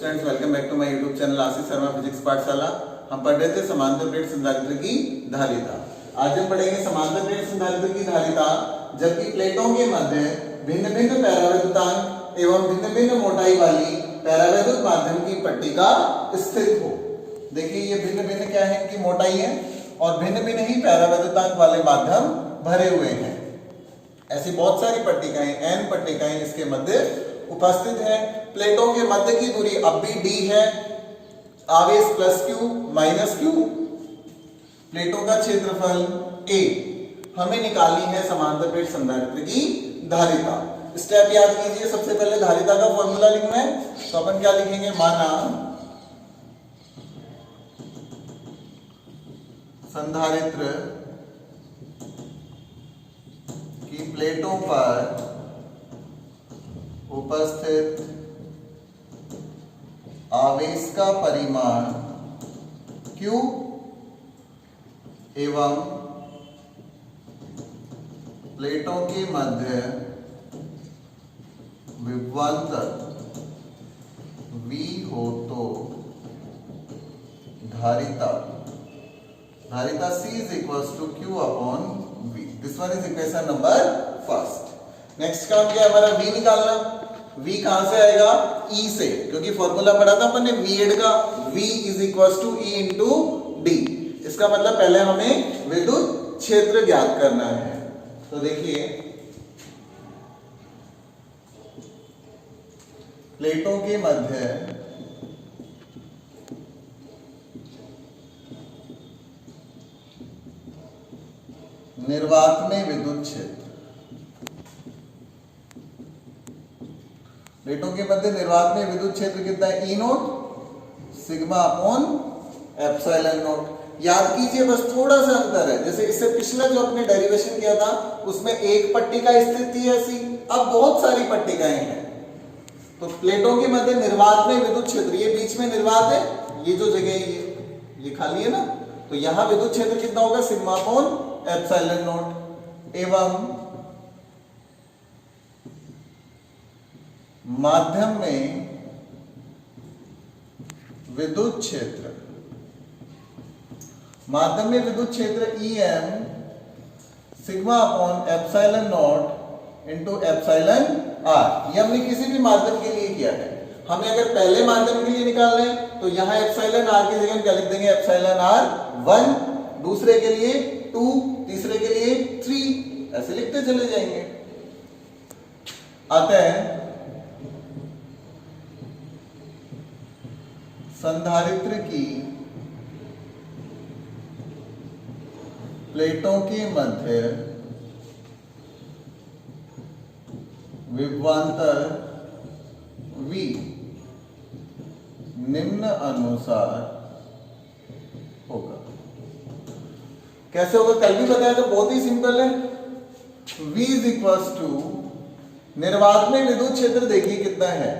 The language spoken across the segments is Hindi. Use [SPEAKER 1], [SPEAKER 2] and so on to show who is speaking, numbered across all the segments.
[SPEAKER 1] Students, welcome back to my YouTube channel Ashish Sharma physics Pathshala. हम पढ़ रहे थे समांतर प्लेट संधारित्र की धारिता। आज हम पढ़ेंगे समांतर प्लेट संधारित्र की धारिता जबकि प्लेटों के मध्य भिन्न भिन्न पैरावैद्युतांक एवं भिन्न भिन्न मोटाई वाली पैरावैद्युत माध्यम की पट्टिका स्थित हो। देखिए ये भिन्न भिन्न क्या है, इनकी मोटाई है और भिन्न भिन्न ही पैरावैद्युतांक वाले माध्यम भरे हुए हैं। ऐसी बहुत सारी पट्टिकाएं, n पट्टिकाएं इसके मध्य उपस्थित है। प्लेटों के मध्य की दूरी अब भी d है, आवेश प्लस q माइनस q, प्लेटों का क्षेत्रफल a। हमें निकालनी है समांतर प्लेट संधारित्र की धारिता। स्टेप याद कीजिए, सबसे पहले धारिता का फॉर्मूला लिखना है तो अपन क्या लिखेंगे, माना संधारित्र की प्लेटों पर उपस्थित आवेश का परिमाण Q एवं प्लेटों के मध्य विभवांतर V हो तो धारिता C is equals to Q upon V. This one is equation number first. Next काम क्या है हमारा, V निकालना। V कहां से आएगा, E से, क्योंकि फॉर्मूला पढ़ा था अपन ने V एड का, V is equal to E into d. इसका मतलब पहले हमें विद्युत क्षेत्र ज्ञात करना है। तो देखिए प्लेटों के मध्य निर्वात में विद्युत क्षेत्र, प्लेटों के मध्य निर्वात में विद्युत क्षेत्र कितना है, E naught sigma upon epsilon naught. याद कीजिए बस थोड़ा सा अंतर है, जैसे इससे पिछला जो अपने डेरिवेशन किया था उसमें एक पट्टिका स्थित थी ऐसी, अब बहुत सारी पट्टिकाएं हैं। तो प्लेटों के मध्य निर्वात में विद्युत क्षेत्र, ये बीच में निर्वात है, ये जो जगह है ये खाली है ना, तो यहां विद्युत क्षेत्र कितना होगा, सिग्मा अपॉन एप्सिलॉन नोट। एवं माध्यम में विद्युत क्षेत्र, माध्यम में विद्युत क्षेत्र EM sigma upon epsilon not into epsilon R। ये हमने किसी भी माध्यम के लिए किया है। हमें अगर पहले माध्यम के लिए निकालना है तो यहां एप्सिलॉन R की जगह क्या लिख देंगे, एप्सिलॉन R 1, दूसरे के लिए 2, तीसरे के लिए 3, ऐसे लिखते चले जाएंगे। आते हैं संधारित्र की प्लेटों के मध्य विभवांतर V निम्न अनुसार होगा। कैसे होगा, कल भी बताया था, बहुत ही सिंपल है। V इज इक्वल टू निर्वात में विद्युत क्षेत्र देखिए कितना है,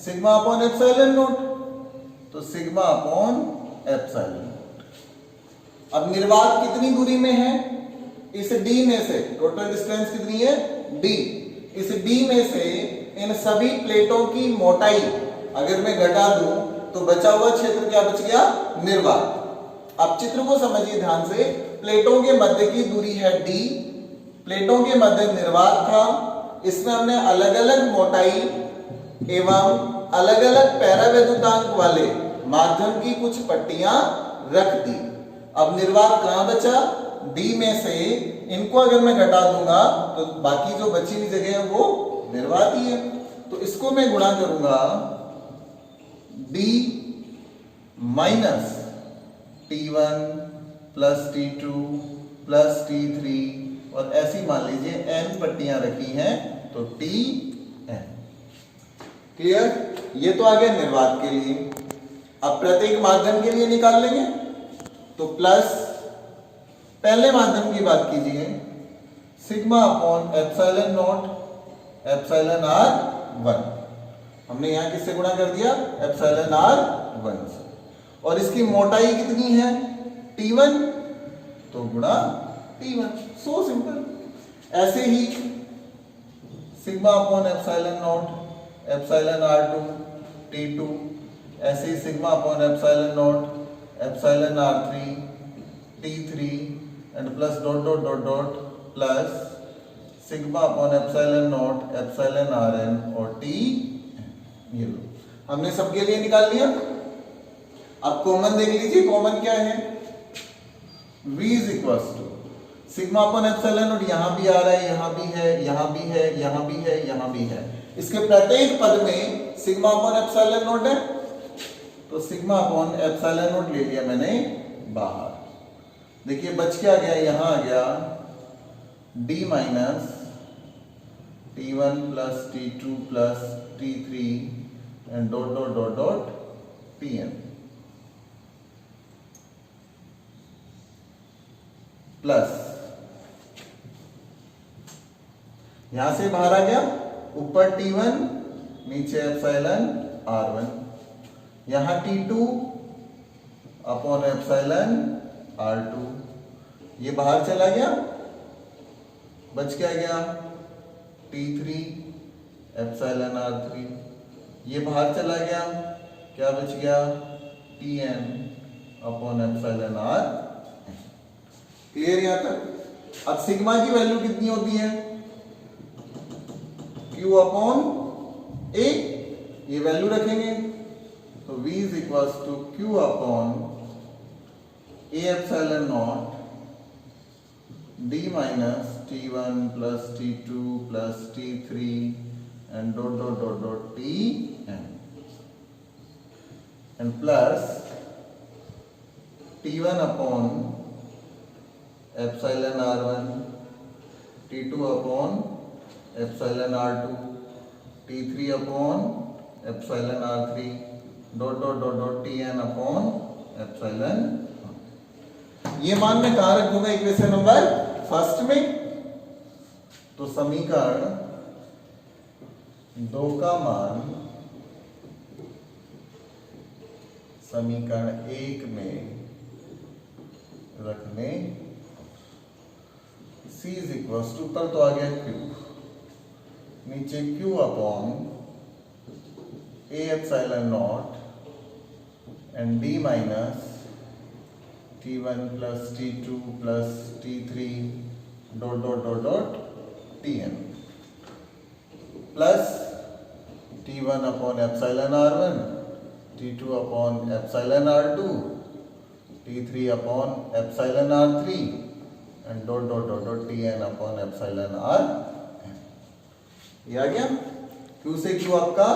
[SPEAKER 1] सिग्मा अपॉन एप्सिलॉन नोट, तो सिग्मा अपॉन एप्सिलॉन। अब निर्वात कितनी दूरी में है, इस D में से टोटल डिस्टेंस कितनी है, D। इस D में से इन सभी प्लेटों की मोटाई अगर मैं घटा दूं तो बचा हुआ क्षेत्र क्या बच गया, निर्वात। अब चित्र को समझिए ध्यान से, प्लेटों के मध्य की दूरी है D, प्लेटों के मध्य निर्वात था, इसमें हमने अलग अलग मोटाई एवं अलग अलग पैरावैद्युतांक वाले माध्यम की कुछ पट्टियां रख दी। अब निर्वात कहां बचा, D में से इनको अगर मैं घटा दूंगा तो बाकी जो बची हुई जगह है वो निर्वात ही है। तो इसको मैं गुणा करूंगा D minus T1 plus T2 plus T3 और ऐसी मान लीजिए n पट्टियां रखी हैं तो Tn। क्लियर, ये तो आ गया निर्वात के लिए। अब प्रत्येक माध्यम के लिए निकाल लेंगे तो प्लस, पहले माध्यम की बात कीजिए, sigma upon epsilon naught epsilon R 1, हमने यहां किससे गुणा कर दिया, एप्सिलॉन R 1 से, और इसकी मोटाई कितनी है, T1, तो गुणा T1। So simple. ऐसे ही sigma upon epsilon naught epsilon R2 T2 ऐसे ही sigma upon epsilon naught epsilon r3 t3 and plus dot dot dot dot plus sigma upon epsilon naught epsilon rn और t। ये लो हमने सबके लिए निकाल लिया। अब कॉमन देख लीजिए, कॉमन क्या है, v is equals to sigma upon epsilon naught, यहां भी आ रहा है, यहां भी है, यहां भी है, यहां भी है, यहां भी है। इसके प्रत्येक पद में सिग्मा अपॉन एप्सिलॉन नॉट है, तो सिग्मा अपॉन एप्सिलॉन नॉट ले लिया मैंने बाहर। देखिए बच क्या गया, यहां आ गया d minus t1 plus t2 plus t3 and dot dot dot dot tn plus यहां से बाहर आ गया, ऊपर t1 नीचे एप्सिलॉन r1, यहां t2 अपॉन एप्सिलॉन r2, ये बाहर चला गया, बच क्या गया t3 एप्सिलॉन r3, ये बाहर चला गया, क्या बच गया tn upon epsilon r। Clear यहां तक। अब सिग्मा की वैल्यू कितनी होती है, q अपॉन a, ये वैल्यू रखेंगे तो v is equals to q upon a epsilon naught d minus t1 plus t2 plus t3 and dot dot dot dot tn and plus t1 upon epsilon r1 t2 upon epsilon r2 t3 upon epsilon r3 dot dot dot dot tn upon epsilon. ये मान मैं कहां रखूंगा, इक्वेशन नंबर फर्स्ट में, तो समीकरण 2 का मान समीकरण 1 में रखने c इज इक्वल्स टू, ऊपर तो आ गया q, नीचे q upon a epsilon not and d minus t1 plus t2 plus t3 dot dot dot dot tn plus t1 upon epsilon r1 t2 upon epsilon r2 t3 upon epsilon r3 and dot dot dot dot tn upon epsilon r। ये आ गया, q से q आपका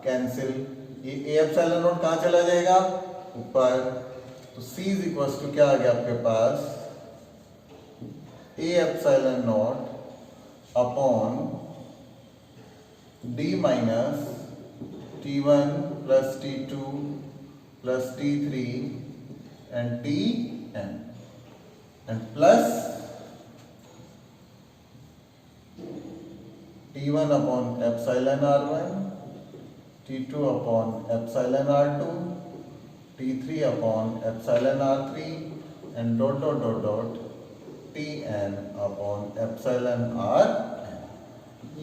[SPEAKER 1] कैंसिल, ये a एप्सिलॉन नॉट कहां चला जाएगा, ऊपर, तो c इज इक्वल्स टू क्या आ गया आपके पास, a epsilon not upon d minus t1 plus t2 plus t3 and tn and plus t1 upon epsilon r1 t2 upon epsilon r2 t3 upon epsilon r3 and dot dot dot dot tn upon epsilon r।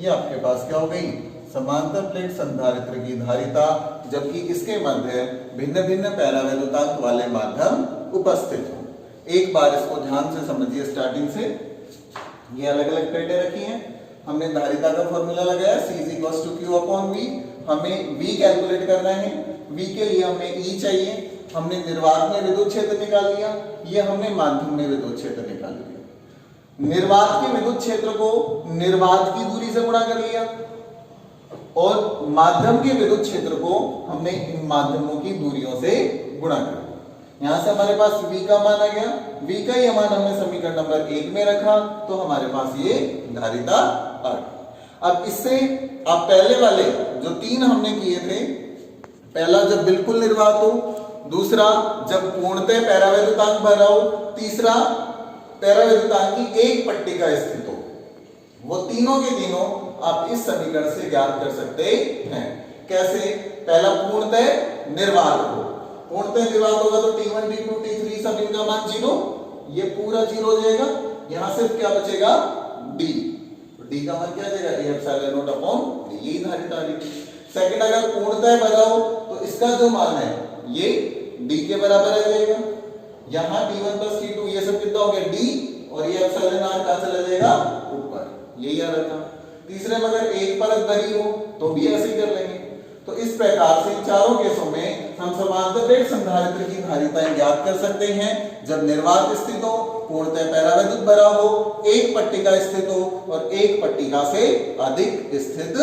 [SPEAKER 1] ये आपके पास क्या हो गई, समांतर प्लेट संधारित्र की धारिता, जबकि इसके मध्य भिन्न भिन्न पैरावैद्युतांक वाले माध्यम उपस्थित हो। एक बार इसको ध्यान से समझिए, स्टार्टिंग से ये अलग अलग प्लेटें रखी हैं, हमने धारिता का फॉर्मूला लगाया c is equals to q upon v, हमें v कैलकुलेट करना है, v के लिए हमें e चाहिए, हमने निर्वात में विद्युत क्षेत्र निकाल लिया, ये हमने माध्यम में विद्युत क्षेत्र निकाल लिया, निर्वात के विद्युत क्षेत्र को निर्वात की दूरी से गुणा कर लिया और माध्यम के विद्युत क्षेत्र को हमने इन माध्यमों की दूरियों से गुणा कर लिया। यहां से हमारे पास v का मान आ गया, v का ये मान हमने समीकरण नंबर 1 में रखा, तो हमारे पास ये धारिता आ गई। अब इससे आप पहले वाले जो 3 हमने किए थे, पहला जब बिल्कुल निर्वात हो, दूसरा जब पूर्णतः पैरावैद्युतांक भरा हो, तीसरा पैरावैद्युतांक की एक पट्टिका स्थित हो, वो तीनों के तीनों आप इस समीकरण से ज्ञात कर सकते हैं। कैसे, पहला पूर्णतः निर्वात हो, पूर्णतः निर्वात होगा तो t1 t2 t3 सब इनका मान 0, ये पूरा 0 हो जाएगा, यहां सिर्फ क्या बचेगा d, तो d का मान क्या आ जाएगा a epsilon not upon d, यही धारिता आ रही। सेकंड, अगर पूर्णतः भरा हो तो इसका जो मान है ये d के बराबर आ जाएगा। यहां d1 प्लस t2 ये सब कितना हो गया d, और ये एप्सिलॉन r कहां चला जाएगा ऊपर, यही आ रहा था। तीसरे में अगर एक परत भरी हो तो भी ऐसे ही कर लेंगे। तो इस प्रकार से इन चारों केसों में हम समांतर प्लेट संधारित्र की धारिताएं ज्ञात कर सकते हैं जब निर्वात स्थित हो, पूर्णतः परावैद्युत भरा हो, एक पट्टिका स्थित हो और एक पट्टिका से अधिक स्थित